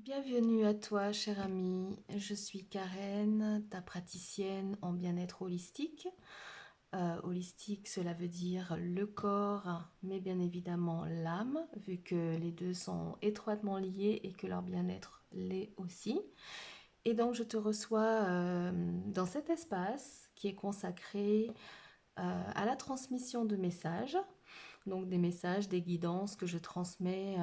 Bienvenue à toi, chère amie. Je suis Karen, ta praticienne en bien-être holistique. Holistique, cela veut dire le corps, mais bien évidemment l'âme, vu que les deux sont étroitement liés et que leur bien-être l'est aussi. Et donc, je te reçois dans cet espace qui est consacré à la transmission de messages, donc des messages, des guidances que je transmets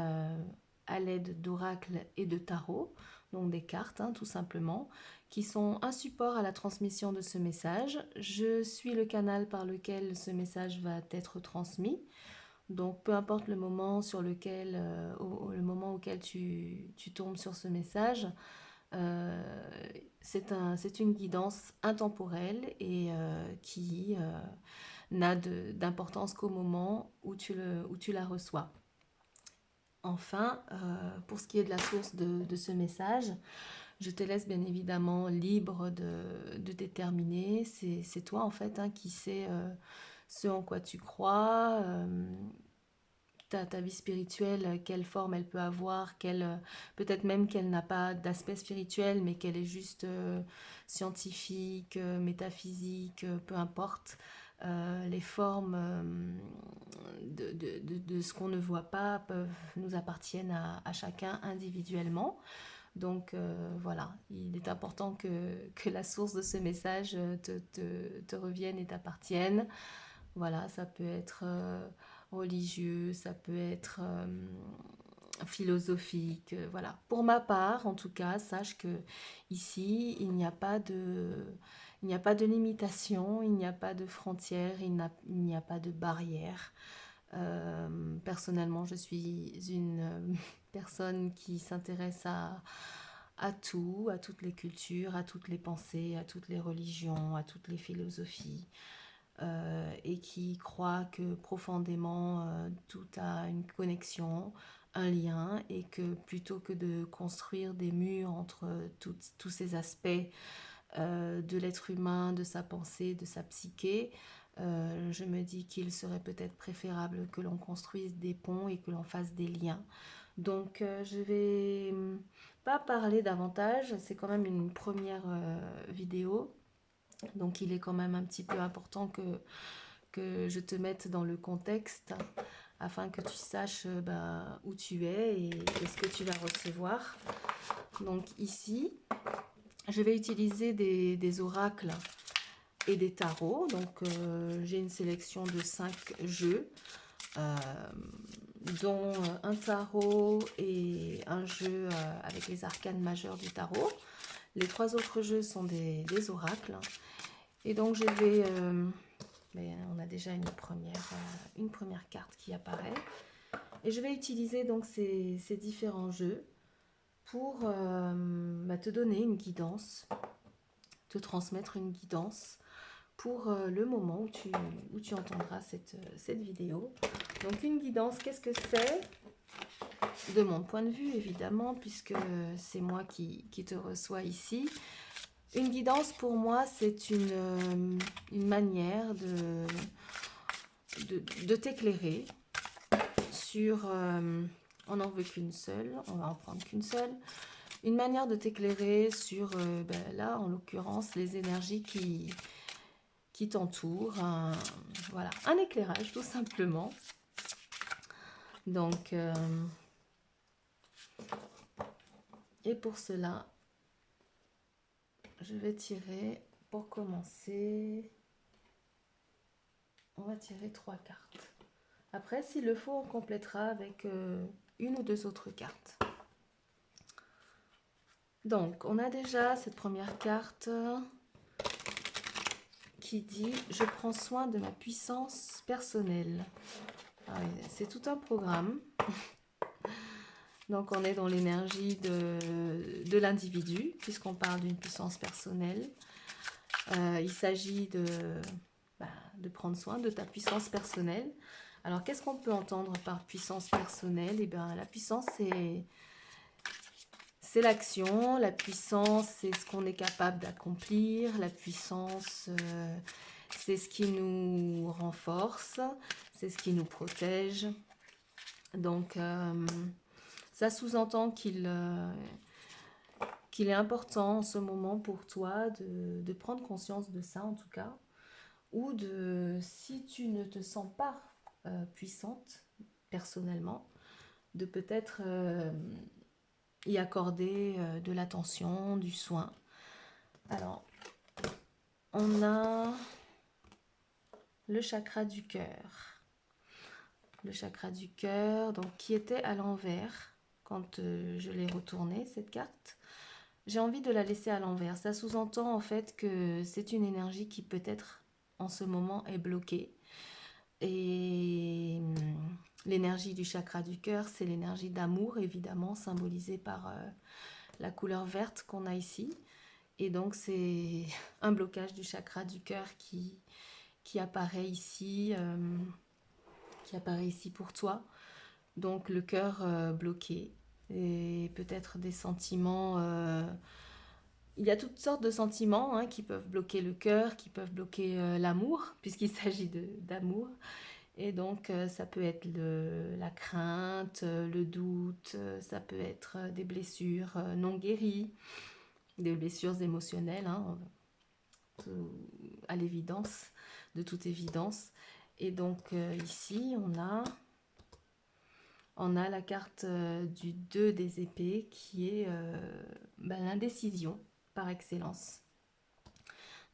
à l'aide d'oracles et de tarot, donc des cartes tout simplement, qui sont un support à la transmission de ce message. Je suis le canal par lequel ce message va être transmis. Donc peu importe le moment sur lequel, le moment auquel tu tombes sur ce message, euh, c'est une guidance intemporelle et qui n'a d'importance qu'au moment où tu la reçois. Enfin, pour ce qui est de la source de ce message, je te laisse bien évidemment libre de déterminer. C'est toi en fait qui sais ce en quoi tu crois, ta vie spirituelle, quelle forme elle peut avoir, peut-être même qu'elle n'a pas d'aspect spirituel, mais qu'elle est juste scientifique, métaphysique, peu importe. Les formes de ce qu'on ne voit pas nous appartiennent à chacun individuellement. Donc voilà, il est important que la source de ce message te revienne et t'appartienne. Voilà, ça peut être religieux, ça peut être philosophique. Voilà. Pour ma part, en tout cas, sache que ici, il n'y a pas de limitation, il n'y a pas de frontières, il n'y a pas de barrière. Personnellement, je suis une personne qui s'intéresse à tout, à toutes les cultures, à toutes les pensées, à toutes les religions, à toutes les philosophies, et qui croit que profondément tout a une connexion, un lien, et que plutôt que de construire des murs entre tous ces aspects de l'être humain, de sa pensée, de sa psyché, je me dis qu'il serait peut-être préférable que l'on construise des ponts et que l'on fasse des liens. Donc je vais pas parler davantage, c'est quand même une première vidéo, donc il est quand même un petit peu important que je te mette dans le contexte afin que tu saches où tu es et ce que tu vas recevoir. Donc ici, je vais utiliser des oracles et des tarots. Donc j'ai une sélection de 5 jeux, euh, dont un tarot et un jeu avec les arcanes majeures du tarot. Les 3 autres jeux sont des oracles. Et donc je vais... on a déjà une première carte qui apparaît. Et je vais utiliser donc ces différents jeux pour te donner une guidance, te transmettre une guidance pour le moment où tu entendras cette vidéo. Donc une guidance, qu'est-ce que c'est? De mon point de vue, évidemment, puisque c'est moi qui te reçois ici. Une guidance, pour moi, c'est une manière de t'éclairer sur... on n'en veut qu'une seule, on va en prendre qu'une seule. Une manière de t'éclairer sur, là, en l'occurrence, les énergies qui t'entourent. Voilà, un éclairage, tout simplement. Donc, et pour cela, je vais tirer, pour commencer, on va tirer 3 cartes. Après, s'il le faut, on complétera avec une ou 2 autres cartes. Donc, on a déjà cette première carte qui dit « Je prends soin de ma puissance personnelle ». C'est tout un programme. Donc, on est dans l'énergie de l'individu, puisqu'on parle d'une puissance personnelle. Il s'agit de prendre soin de ta puissance personnelle. Alors, qu'est-ce qu'on peut entendre par puissance personnelle? Eh bien, la puissance, c'est l'action. La puissance, c'est ce qu'on est capable d'accomplir. La puissance, c'est ce qui nous renforce. C'est ce qui nous protège. Donc, ça sous-entend qu'il est important en ce moment pour toi de prendre conscience de ça en tout cas, ou de, si tu ne te sens pas puissante personnellement, de peut-être y accorder de l'attention, du soin. Alors, on a le chakra du cœur. Le chakra du cœur, donc qui était à l'envers quand je l'ai retourné cette carte. J'ai envie de la laisser à l'envers. Ça sous-entend en fait que c'est une énergie qui peut-être en ce moment est bloquée. Et l'énergie du chakra du cœur, c'est l'énergie d'amour, évidemment, symbolisée par la couleur verte qu'on a ici. Et donc, c'est un blocage du chakra du cœur qui apparaît ici, pour toi. Donc, le cœur bloqué. Et peut-être des sentiments... il y a toutes sortes de sentiments qui peuvent bloquer le cœur, qui peuvent bloquer l'amour, puisqu'il s'agit d'amour. Et donc, ça peut être la crainte, le doute, ça peut être des blessures non guéries, des blessures émotionnelles, à l'évidence, de toute évidence. Et donc, ici, on a la carte du 2 des épées qui est l'indécision par excellence.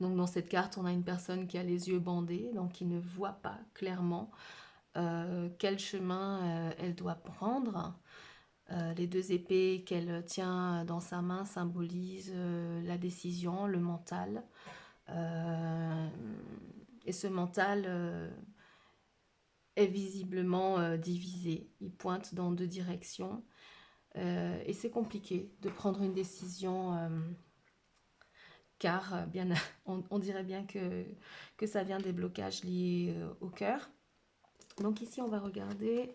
Donc, dans cette carte, on a une personne qui a les yeux bandés, donc qui ne voit pas clairement quel chemin elle doit prendre. Les deux épées qu'elle tient dans sa main symbolisent la décision, le mental. Et ce mental est visiblement divisé. Il pointe dans deux directions. Et c'est compliqué de prendre une décision car on dirait bien que ça vient des blocages liés au cœur. Donc ici, on va regarder.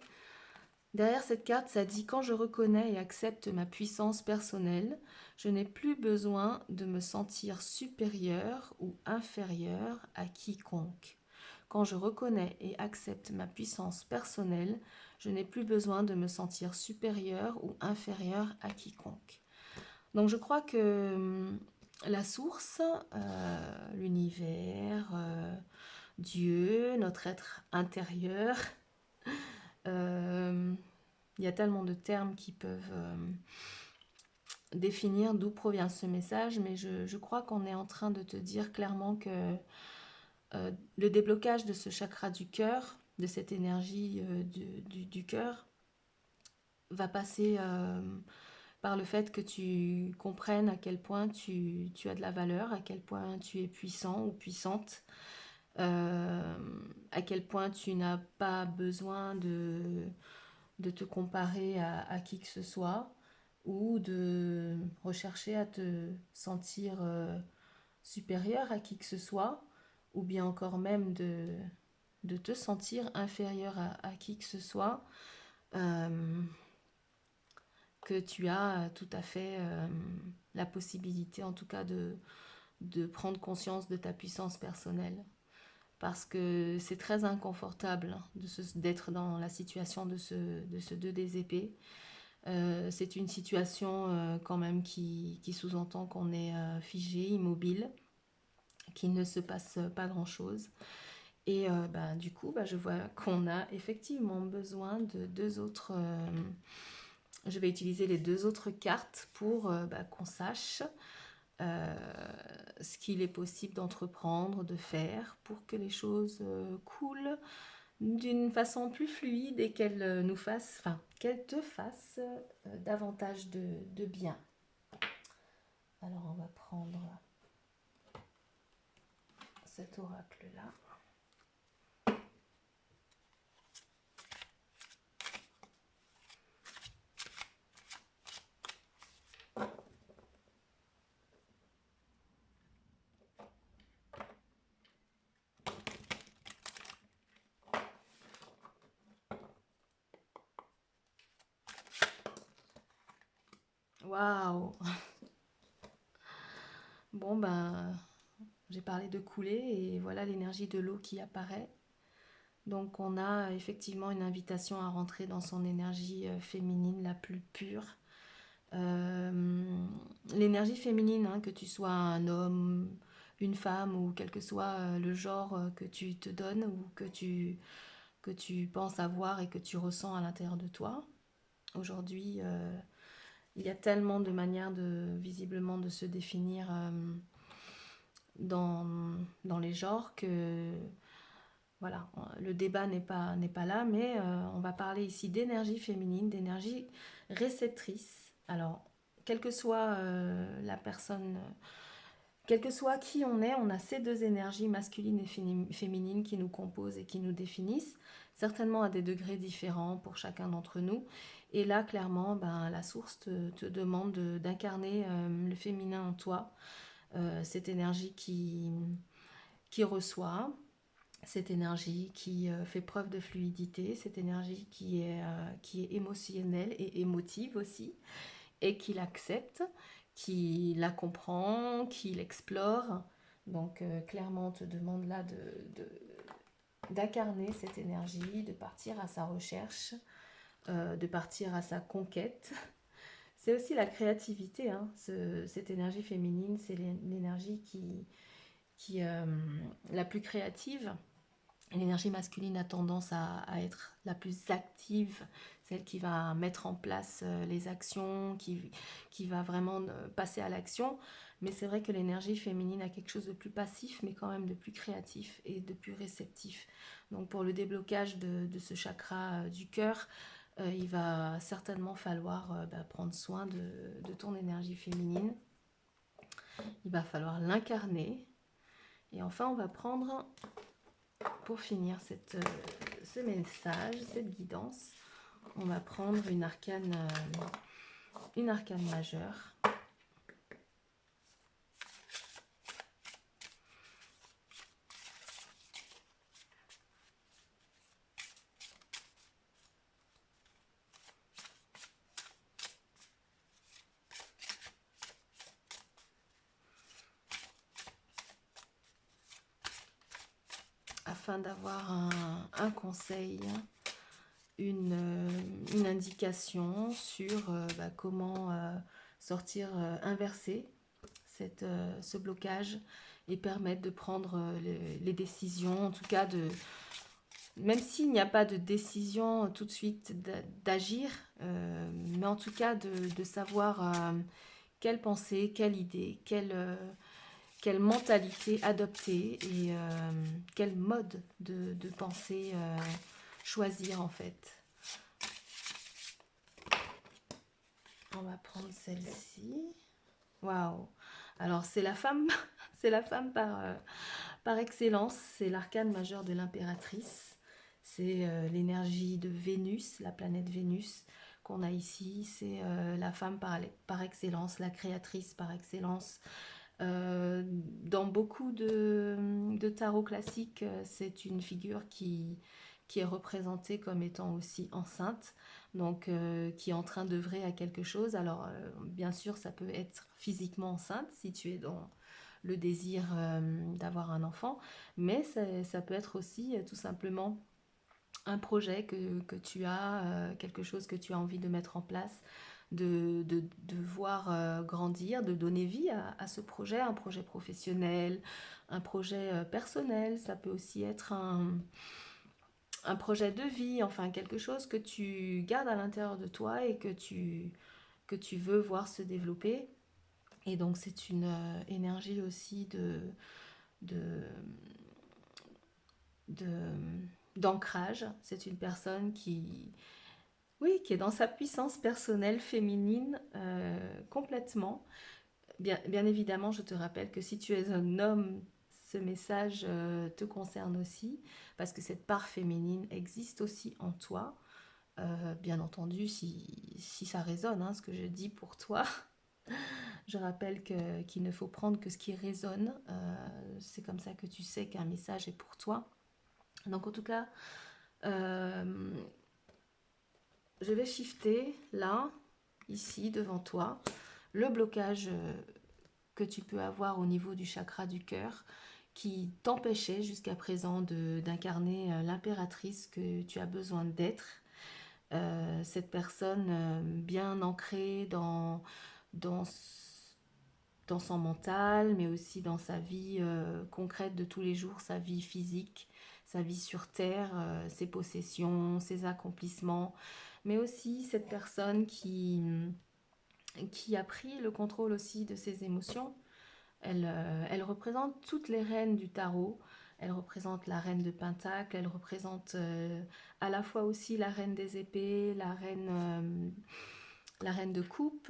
Derrière cette carte, ça dit « Quand je reconnais et accepte ma puissance personnelle, je n'ai plus besoin de me sentir supérieur ou inférieur à quiconque. Quand je reconnais et accepte ma puissance personnelle, je n'ai plus besoin de me sentir supérieur ou inférieur à quiconque. » Donc je crois que la source, l'univers, Dieu, notre être intérieur, il y a tellement de termes qui peuvent définir d'où provient ce message, mais je crois qu'on est en train de te dire clairement que le déblocage de ce chakra du cœur, de cette énergie du cœur, va passer par le fait que tu comprennes à quel point tu as de la valeur, à quel point tu es puissant ou puissante, à quel point tu n'as pas besoin de te comparer à qui que ce soit ou de rechercher à te sentir supérieur à qui que ce soit ou bien encore même de te sentir inférieur à qui que ce soit, que tu as tout à fait la possibilité en tout cas de prendre conscience de ta puissance personnelle. Parce que c'est très inconfortable d'être dans la situation de ce 2 des épées. C'est une situation quand même qui sous-entend qu'on est figé, immobile, qu'il ne se passe pas grand-chose. Et du coup, je vois qu'on a effectivement besoin de deux autres... je vais utiliser les deux autres cartes pour qu'on sache ce qu'il est possible d'entreprendre, de faire pour que les choses coulent d'une façon plus fluide et qu'elles nous fassent, enfin, qu'elles te fassent davantage de bien. Alors, on va prendre cet oracle-là. Waouh! Bon, j'ai parlé de couler et voilà l'énergie de l'eau qui apparaît. Donc on a effectivement une invitation à rentrer dans son énergie féminine la plus pure, L'énergie féminine, hein, que tu sois un homme, une femme ou quel que soit le genre que tu te donnes ou que tu penses avoir et que tu ressens à l'intérieur de toi. Aujourd'hui, il y a tellement de manières visiblement de se définir dans, dans les genres que voilà, le débat n'est pas là, mais on va parler ici d'énergie féminine, d'énergie réceptrice. Alors, quelle que soit la personne, quel que soit qui on a ces deux énergies masculines et féminines qui nous composent et qui nous définissent, certainement à des degrés différents pour chacun d'entre nous. Et là, clairement, ben, la source te demande d'incarner le féminin en toi, cette énergie qui reçoit, cette énergie qui fait preuve de fluidité, cette énergie qui est émotionnelle et émotive aussi, et qui l'accepte, qui la comprend, qui l'explore. Donc clairement, on te demande là d'incarner cette énergie, de partir à sa recherche, de partir à sa conquête. C'est aussi la créativité, hein. Cette énergie féminine, c'est l'énergie qui la plus créative. L'énergie masculine a tendance à être la plus active, celle qui va mettre en place les actions, qui va vraiment passer à l'action. Mais c'est vrai que l'énergie féminine a quelque chose de plus passif, mais quand même de plus créatif et de plus réceptif. Donc pour le déblocage de ce chakra du cœur, il va certainement falloir prendre soin de ton énergie féminine. Il va falloir l'incarner. Et enfin, on va prendre, pour finir ce message, cette guidance, on va prendre une arcane majeure. Afin d'avoir un conseil, une indication sur comment sortir, inverser ce blocage et permettre de prendre les décisions, en tout cas même s'il n'y a pas de décision tout de suite d'agir, mais en tout cas de savoir quelle pensée, quelle idée, quelle mentalité adopter et quel mode de pensée choisir en fait. On va prendre celle-ci. Waouh! Alors c'est la femme, c'est la femme par excellence, c'est l'arcane majeur de l'impératrice. C'est l'énergie de Vénus, la planète Vénus qu'on a ici. C'est la femme par excellence, la créatrice par excellence. Dans beaucoup de tarots classiques, c'est une figure qui est représentée comme étant aussi enceinte, donc qui est en train d'œuvrer à quelque chose. Alors, bien sûr, ça peut être physiquement enceinte si tu es dans le désir d'avoir un enfant, mais ça peut être aussi tout simplement un projet que tu as, quelque chose que tu as envie de mettre en place, de voir grandir, de donner vie à ce projet, un projet professionnel, un projet personnel, ça peut aussi être un projet de vie, enfin quelque chose que tu gardes à l'intérieur de toi et que tu veux voir se développer. Et donc c'est une énergie aussi de, de, d'ancrage. C'est une personne oui, qui est dans sa puissance personnelle féminine complètement. Bien évidemment, je te rappelle que si tu es un homme, ce message te concerne aussi, parce que cette part féminine existe aussi en toi. Bien entendu, si ça résonne, hein, ce que je dis pour toi, je rappelle qu'il ne faut prendre que ce qui résonne. C'est comme ça que tu sais qu'un message est pour toi. Donc en tout cas, je vais shifter là, ici, devant toi, le blocage que tu peux avoir au niveau du chakra du cœur qui t'empêchait jusqu'à présent d'incarner l'impératrice que tu as besoin d'être. Cette personne bien ancrée dans, dans son mental, mais aussi dans sa vie concrète de tous les jours, sa vie physique, sa vie sur Terre, ses possessions, ses accomplissements, mais aussi cette personne qui a pris le contrôle aussi de ses émotions. Elle représente toutes les reines du tarot. Elle représente la reine de Pentacle, elle représente à la fois aussi la reine des épées, la reine de coupe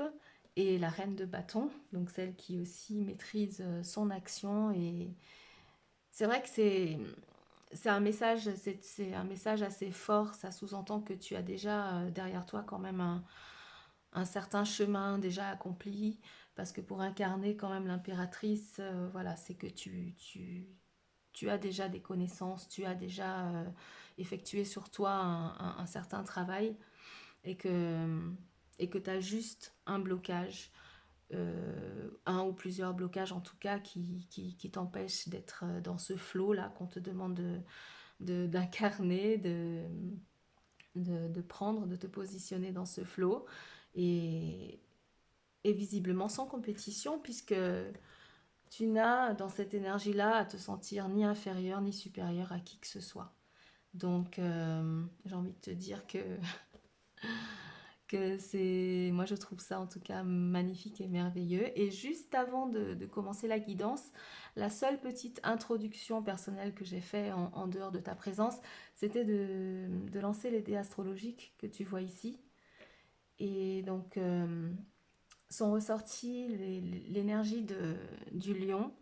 et la reine de bâton, donc celle qui aussi maîtrise son action. Et c'est vrai que c'est un message, c'est un message assez fort. Ça sous-entend que tu as déjà derrière toi quand même un certain chemin déjà accompli, parce que pour incarner quand même l'impératrice, voilà, c'est que tu as déjà des connaissances, tu as déjà effectué sur toi un certain travail, et que tu as juste un blocage, un ou plusieurs blocages en tout cas, qui t'empêchent d'être dans ce flow-là qu'on te demande d'incarner, de prendre, de te positionner dans ce flow. Et, et visiblement sans compétition, puisque tu n'as dans cette énergie-là à te sentir ni inférieur ni supérieur à qui que ce soit. Donc j'ai envie de te dire que c'est, moi je trouve ça en tout cas magnifique et merveilleux. Et juste avant de commencer la guidance, la seule petite introduction personnelle que j'ai fait en dehors de ta présence, c'était de lancer les dés astrologiques que tu vois ici. Et donc sont ressortis l'énergie du lion.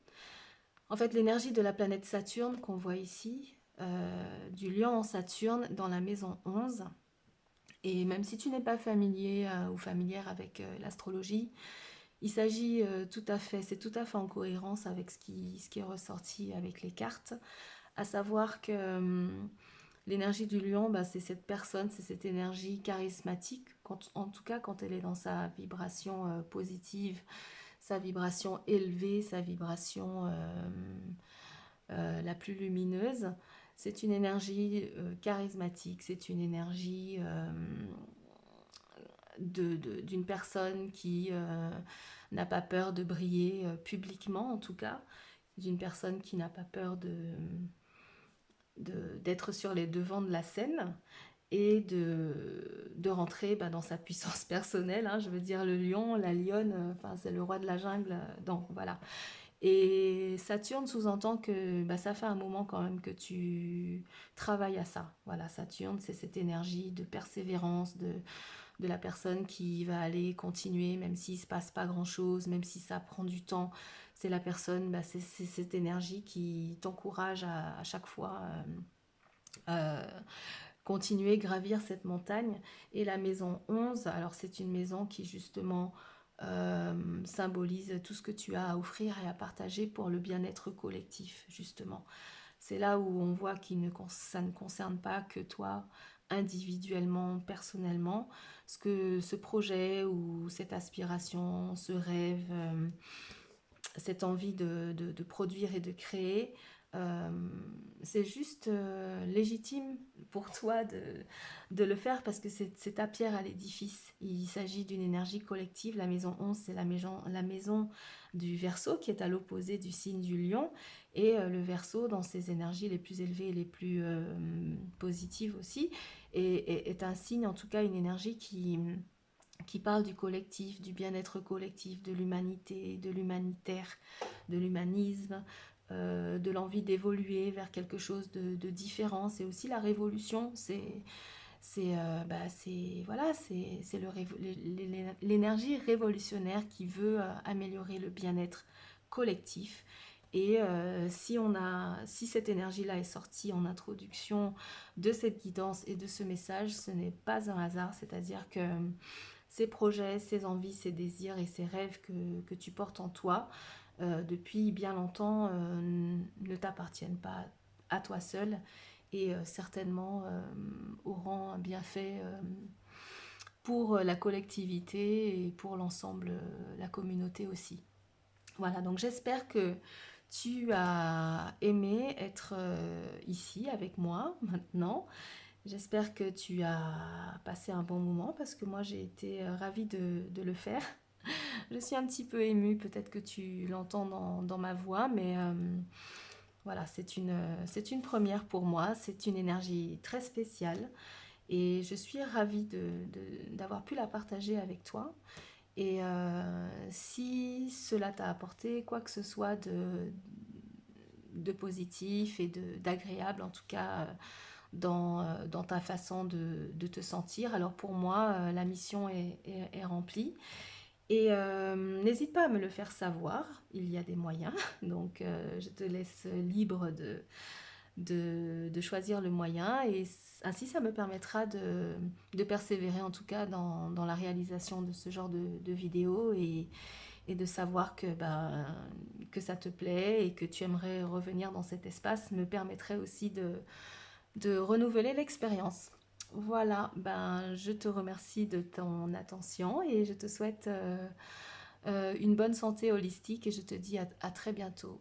En fait, l'énergie de la planète Saturne qu'on voit ici, du lion en Saturne dans la maison 11. Et même si tu n'es pas familier ou familière avec l'astrologie, il s'agit tout à fait, c'est tout à fait en cohérence avec ce qui est ressorti avec les cartes, à savoir que l'énergie du lion, bah, c'est cette personne, c'est cette énergie charismatique, en tout cas quand elle est dans sa vibration positive, sa vibration élevée, sa vibration la plus lumineuse. C'est une énergie charismatique, c'est une énergie d'une personne qui n'a pas peur de briller publiquement, en tout cas, d'une personne qui n'a pas peur d'être sur les devants de la scène et de rentrer dans sa puissance personnelle. Hein, je veux dire, le lion, la lionne, enfin, c'est le roi de la jungle. Donc voilà. Et Saturne sous-entend que ça fait un moment quand même que tu travailles à ça. Voilà, Saturne, c'est cette énergie de persévérance, de la personne qui va aller continuer, même s'il ne se passe pas grand-chose, même si ça prend du temps. C'est la personne, c'est cette énergie qui t'encourage à chaque fois continuer, gravir cette montagne. Et la maison 11, alors c'est une maison qui justement symbolise tout ce que tu as à offrir et à partager pour le bien-être collectif, justement. C'est là où on voit ça ne concerne pas que toi individuellement, personnellement, ce projet ou cette aspiration, ce rêve, cette envie de produire et de créer, euh, c'est juste légitime pour toi de le faire, parce que c'est ta pierre à l'édifice. Il s'agit d'une énergie collective. La maison 11, c'est la maison du Verseau, qui est à l'opposé du signe du Lion. Et le Verseau, dans ses énergies les plus élevées et les plus positives aussi, est un signe, en tout cas une énergie qui parle du collectif, du bien-être collectif, de l'humanité, de l'humanitaire, de l'humanisme, de l'envie d'évoluer vers quelque chose de différent. C'est aussi la révolution. Voilà, c'est l'énergie révolutionnaire qui veut améliorer le bien-être collectif. Et si cette énergie-là est sortie en introduction de cette guidance et de ce message, ce n'est pas un hasard. C'est-à-dire que ces projets, ces envies, ces désirs et ces rêves que tu portes en toi depuis bien longtemps ne t'appartiennent pas à toi seul, et certainement auront un bienfait pour la collectivité et pour l'ensemble, la communauté aussi. Voilà, donc j'espère que tu as aimé être ici avec moi maintenant, J'espère que tu as passé un bon moment parce que moi j'ai été ravie de le faire. Je suis un petit peu émue, peut-être que tu l'entends dans ma voix, mais voilà, c'est une première pour moi, c'est une énergie très spéciale et je suis ravie d'avoir pu la partager avec toi. Et si cela t'a apporté quoi que ce soit de positif et d'agréable, en tout cas dans ta façon de te sentir, alors pour moi, la mission est remplie. Et n'hésite pas à me le faire savoir, il y a des moyens, donc je te laisse libre de choisir le moyen et ainsi ça me permettra de persévérer en tout cas dans la réalisation de ce genre de vidéos et de savoir que ça te plaît et que tu aimerais revenir dans cet espace me permettrait aussi de renouveler l'expérience. Voilà, ben, je te remercie de ton attention et je te souhaite une bonne santé holistique et je te dis à très bientôt.